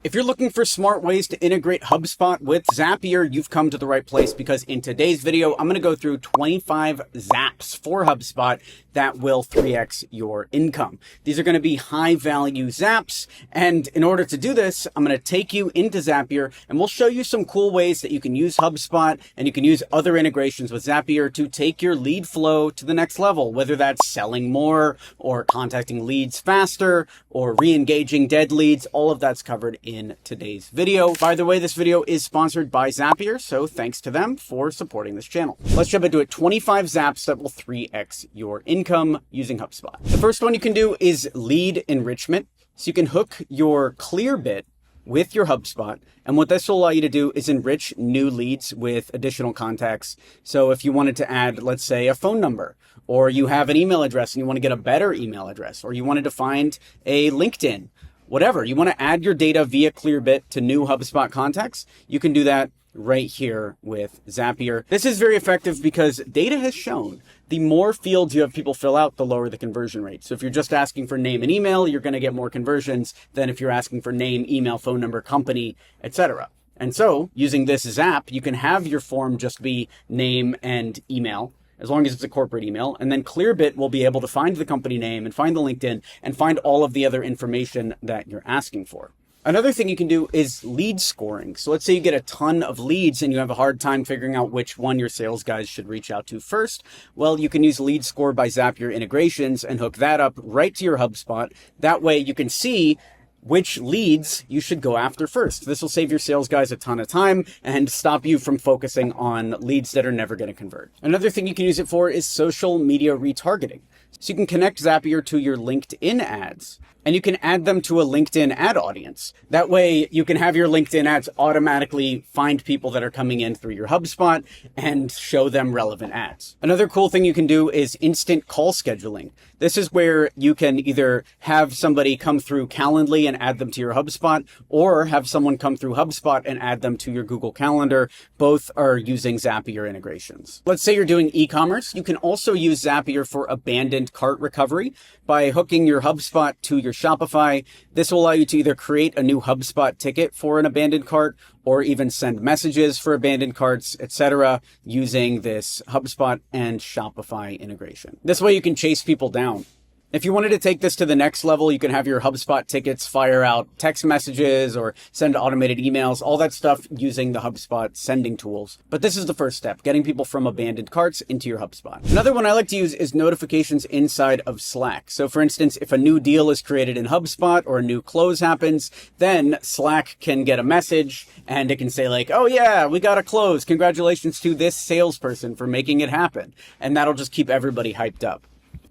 If you're looking for smart ways to integrate HubSpot with Zapier, you've come to the right place, because in today's video, I'm going to go through 25 Zaps for HubSpot that will 3x your income. These are going to be high value Zaps. And in order to do this, I'm going to take you into Zapier and we'll show you some cool ways that you can use HubSpot and you can use other integrations with Zapier to take your lead flow to the next level, whether that's selling more or contacting leads faster or re-engaging dead leads. All of that's covered in today's video. By the way, this video is sponsored by Zapier, so thanks to them for supporting this channel. Let's jump into it. 25 Zaps that will 3x your income using HubSpot. The first one you can do is lead enrichment. So you can hook your Clearbit with your HubSpot. And what this will allow you to do is enrich new leads with additional contacts. So if you wanted to add, let's say, a phone number, or you have an email address and you want to get a better email address, or you wanted to find a LinkedIn, whatever, you want to add your data via Clearbit to new HubSpot contacts, you can do that right here with Zapier. This is very effective because data has shown the more fields you have people fill out, the lower the conversion rate. So if you're just asking for name and email, you're going to get more conversions than if you're asking for name, email, phone number, company, etc. And so using this Zap, you can have your form just be name and email, as long as it's a corporate email. And then Clearbit will be able to find the company name and find the LinkedIn and find all of the other information that you're asking for. Another thing you can do is lead scoring. So let's say you get a ton of leads and you have a hard time figuring out which one your sales guys should reach out to first. Well, you can use Lead Score by Zapier integrations and hook that up right to your HubSpot. That way you can see which leads you should go after first. This will save your sales guys a ton of time and stop you from focusing on leads that are never going to convert. Another thing you can use it for is social media retargeting. So you can connect Zapier to your LinkedIn ads and you can add them to a LinkedIn ad audience. That way you can have your LinkedIn ads automatically find people that are coming in through your HubSpot and show them relevant ads. Another cool thing you can do is instant call scheduling. This is where you can either have somebody come through Calendly and add them to your HubSpot, or have someone come through HubSpot and add them to your Google Calendar. Both are using Zapier integrations. Let's say you're doing e-commerce. You can also use Zapier for abandoned cart recovery by hooking your HubSpot to your Shopify. This will allow you to either create a new HubSpot ticket for an abandoned cart or even send messages for abandoned carts, etc., using this HubSpot and Shopify integration. This way you can chase people down. If you wanted to take this to the next level, you can have your HubSpot tickets fire out text messages or send automated emails, all that stuff using the HubSpot sending tools. But this is the first step, getting people from abandoned carts into your HubSpot. Another one I like to use is notifications inside of Slack. So for instance, if a new deal is created in HubSpot or a new close happens, then Slack can get a message and it can say like, oh yeah, we got a close. Congratulations to this salesperson for making it happen. And that'll just keep everybody hyped up.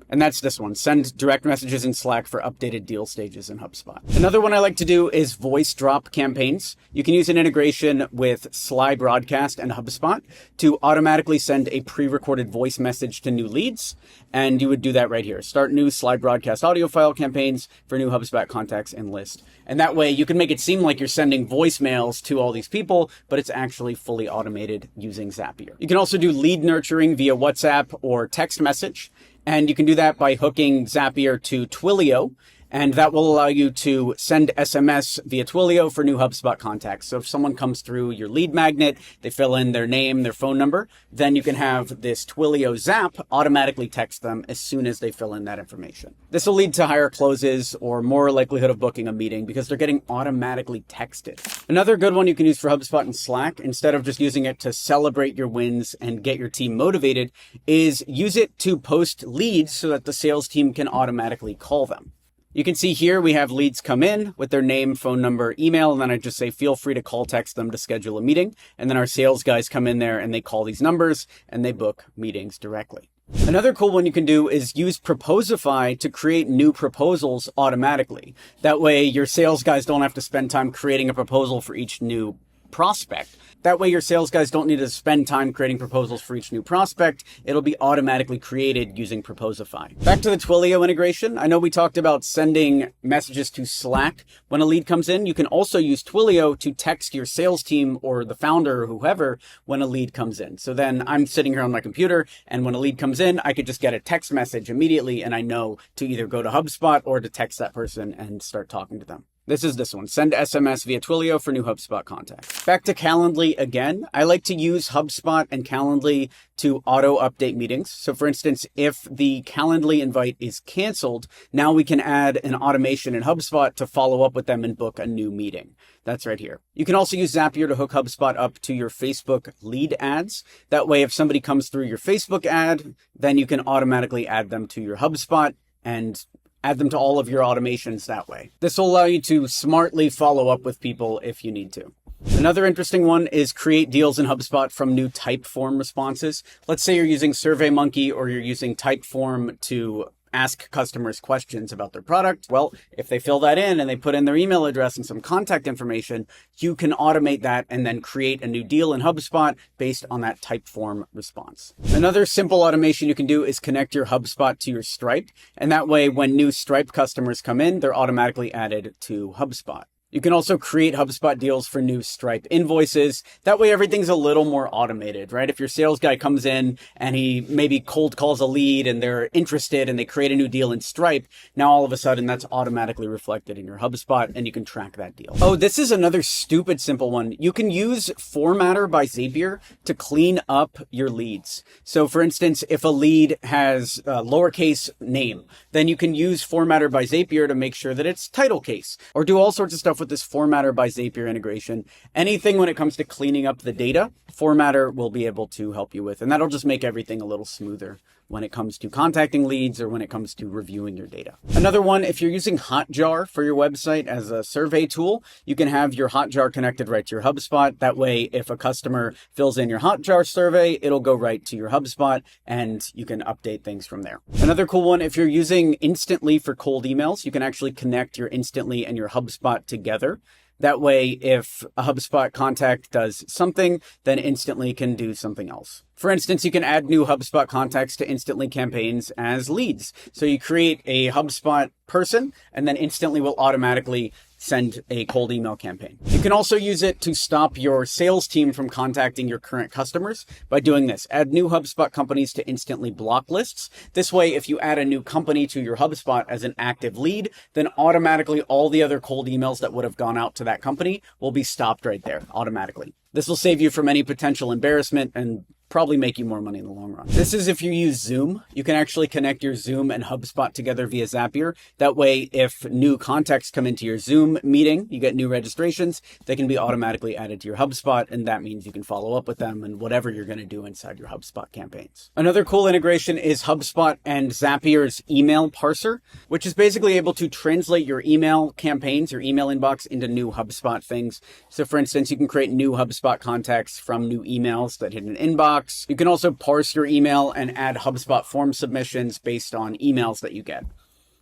And that's this one. Send direct messages in Slack for updated deal stages in HubSpot. Another one I like to do is voice drop campaigns. You can use an integration with Sly Broadcast and HubSpot to automatically send a pre-recorded voice message to new leads. And you would do that right here. Start new Sly Broadcast audio file campaigns for new HubSpot contacts and list. And that way you can make it seem like you're sending voicemails to all these people, but it's actually fully automated using Zapier. You can also do lead nurturing via WhatsApp or text message. And you can do that by hooking Zapier to Twilio, and that will allow you to send SMS via Twilio for new HubSpot contacts. So if someone comes through your lead magnet, they fill in their name, their phone number, then you can have this Twilio Zap automatically text them as soon as they fill in that information. This will lead to higher closes or more likelihood of booking a meeting because they're getting automatically texted. Another good one you can use for HubSpot and Slack, instead of just using it to celebrate your wins and get your team motivated, is use it to post leads so that the sales team can automatically call them. You can see here we have leads come in with their name, phone number, email, and then I just say, feel free to call text them to schedule a meeting. And then our sales guys come in there and they call these numbers and they book meetings directly. Another cool one you can do is use Proposify to create new proposals automatically. That way your sales guys don't have to spend time creating a proposal for each new prospect. That way your sales guys don't need to spend time creating proposals for each new prospect. It'll be automatically created using Proposify. Back to the Twilio integration. I know we talked about sending messages to Slack when a lead comes in. You can also use Twilio to text your sales team or the founder or whoever when a lead comes in. So then I'm sitting here on my computer and when a lead comes in, I could just get a text message immediately and I know to either go to HubSpot or to text that person and start talking to them. This is this one. Send SMS via Twilio for new HubSpot contact. Back to Calendly again. I like to use HubSpot and Calendly to auto update meetings. So for instance, if the Calendly invite is canceled, now we can add an automation in HubSpot to follow up with them and book a new meeting. That's right here. You can also use Zapier to hook HubSpot up to your Facebook lead ads. That way, if somebody comes through your Facebook ad, then you can automatically add them to your HubSpot and add them to all of your automations that way. This will allow you to smartly follow up with people if you need to. Another interesting one is create deals in HubSpot from new Typeform responses. Let's say you're using SurveyMonkey or you're using Typeform to ask customers questions about their product. Well, if they fill that in and they put in their email address and some contact information, you can automate that and then create a new deal in HubSpot based on that Typeform response. Another simple automation you can do is connect your HubSpot to your Stripe. And that way, when new Stripe customers come in, they're automatically added to HubSpot. You can also create HubSpot deals for new Stripe invoices. That way everything's a little more automated, right? If your sales guy comes in and he maybe cold calls a lead and they're interested and they create a new deal in Stripe, now all of a sudden that's automatically reflected in your HubSpot and you can track that deal. Oh, this is another stupid simple one. You can use Formatter by Zapier to clean up your leads. So for instance, if a lead has a lowercase name, then you can use Formatter by Zapier to make sure that it's title case, or do all sorts of stuff with this Formatter by Zapier integration. Anything when it comes to cleaning up the data, Formatter will be able to help you with, and that'll just make everything a little smoother when it comes to contacting leads or when it comes to reviewing your data. Another one, if you're using Hotjar for your website as a survey tool, you can have your Hotjar connected right to your HubSpot. That way, if a customer fills in your Hotjar survey, it'll go right to your HubSpot and you can update things from there. Another cool one, if you're using Instantly for cold emails, you can actually connect your Instantly and your HubSpot together. That way, if a HubSpot contact does something, then Instantly can do something else. For instance, you can add new HubSpot contacts to Instantly campaigns as leads. So you create a HubSpot person, and then Instantly will automatically send a cold email campaign. You can also use it to stop your sales team from contacting your current customers by doing this. Add new HubSpot companies to Instantly block lists. This way, if you add a new company to your HubSpot as an active lead, then automatically all the other cold emails that would have gone out to that company will be stopped right there automatically. This will save you from any potential embarrassment and probably make you more money in the long run. This is if you use Zoom. You can actually connect your Zoom and HubSpot together via Zapier. That way, if new contacts come into your Zoom meeting, you get new registrations, they can be automatically added to your HubSpot, and that means you can follow up with them and whatever you're going to do inside your HubSpot campaigns. Another cool integration is HubSpot and Zapier's email parser, which is basically able to translate your email campaigns, your email inbox, into new HubSpot things. So for instance, you can create new HubSpot contacts from new emails that hit an inbox. You can also parse your email and add HubSpot form submissions based on emails that you get.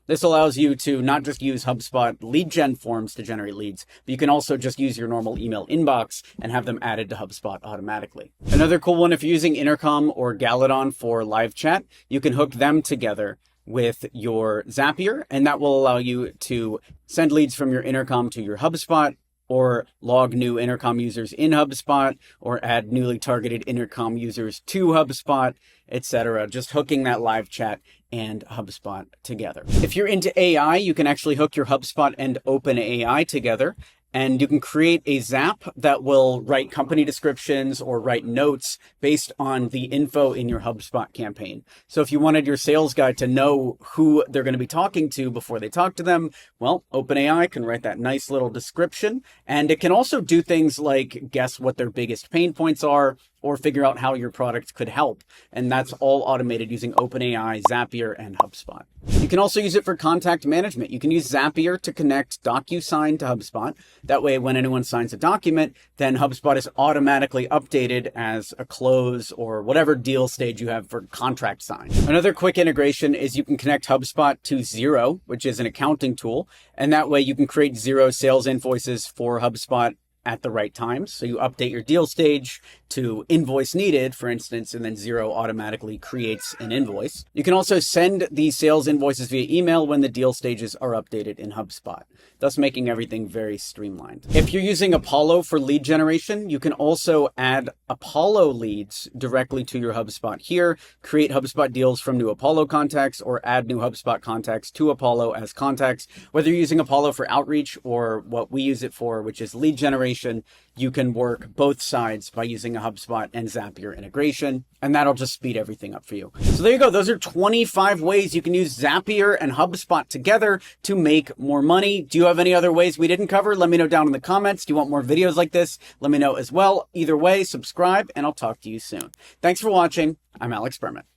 This allows you to not just use HubSpot lead gen forms to generate leads, but you can also just use your normal email inbox and have them added to HubSpot automatically. Another cool one, if you're using Intercom or Galadon for live chat, you can hook them together with your Zapier, and that will allow you to send leads from your Intercom to your HubSpot, or log new Intercom users in HubSpot, or add newly targeted Intercom users to HubSpot, etc. Just hooking that live chat and HubSpot together. If you're into AI, you can actually hook your HubSpot and OpenAI together, and you can create a Zap that will write company descriptions or write notes based on the info in your HubSpot campaign. So if you wanted your sales guy to know who they're going to be talking to before they talk to them, well, OpenAI can write that nice little description. And it can also do things like guess what their biggest pain points are, or figure out how your product could help. And that's all automated using OpenAI, Zapier, and HubSpot. You can also use it for contact management. You can use Zapier to connect DocuSign to HubSpot. That way, when anyone signs a document, then HubSpot is automatically updated as a close or whatever deal stage you have for contract sign. Another quick integration is you can connect HubSpot to Xero, which is an accounting tool. And that way you can create Xero sales invoices for HubSpot at the right times. So you update your deal stage to invoice needed, for instance, and then Xero automatically creates an invoice. You can also send these sales invoices via email when the deal stages are updated in HubSpot, thus making everything very streamlined. If you're using Apollo for lead generation, you can also add Apollo leads directly to your HubSpot here, create HubSpot deals from new Apollo contacts, or add new HubSpot contacts to Apollo as contacts. Whether you're using Apollo for outreach or what we use it for, which is lead generation, you can work both sides by using a HubSpot and Zapier integration, and that'll just speed everything up for you. So there you go. Those are 25 ways you can use Zapier and HubSpot together to make more money. Do you have any other ways we didn't cover? Let me know down in the comments. Do you want more videos like this? Let me know as well. Either way, subscribe, and I'll talk to you soon. Thanks for watching. I'm Alex Berman.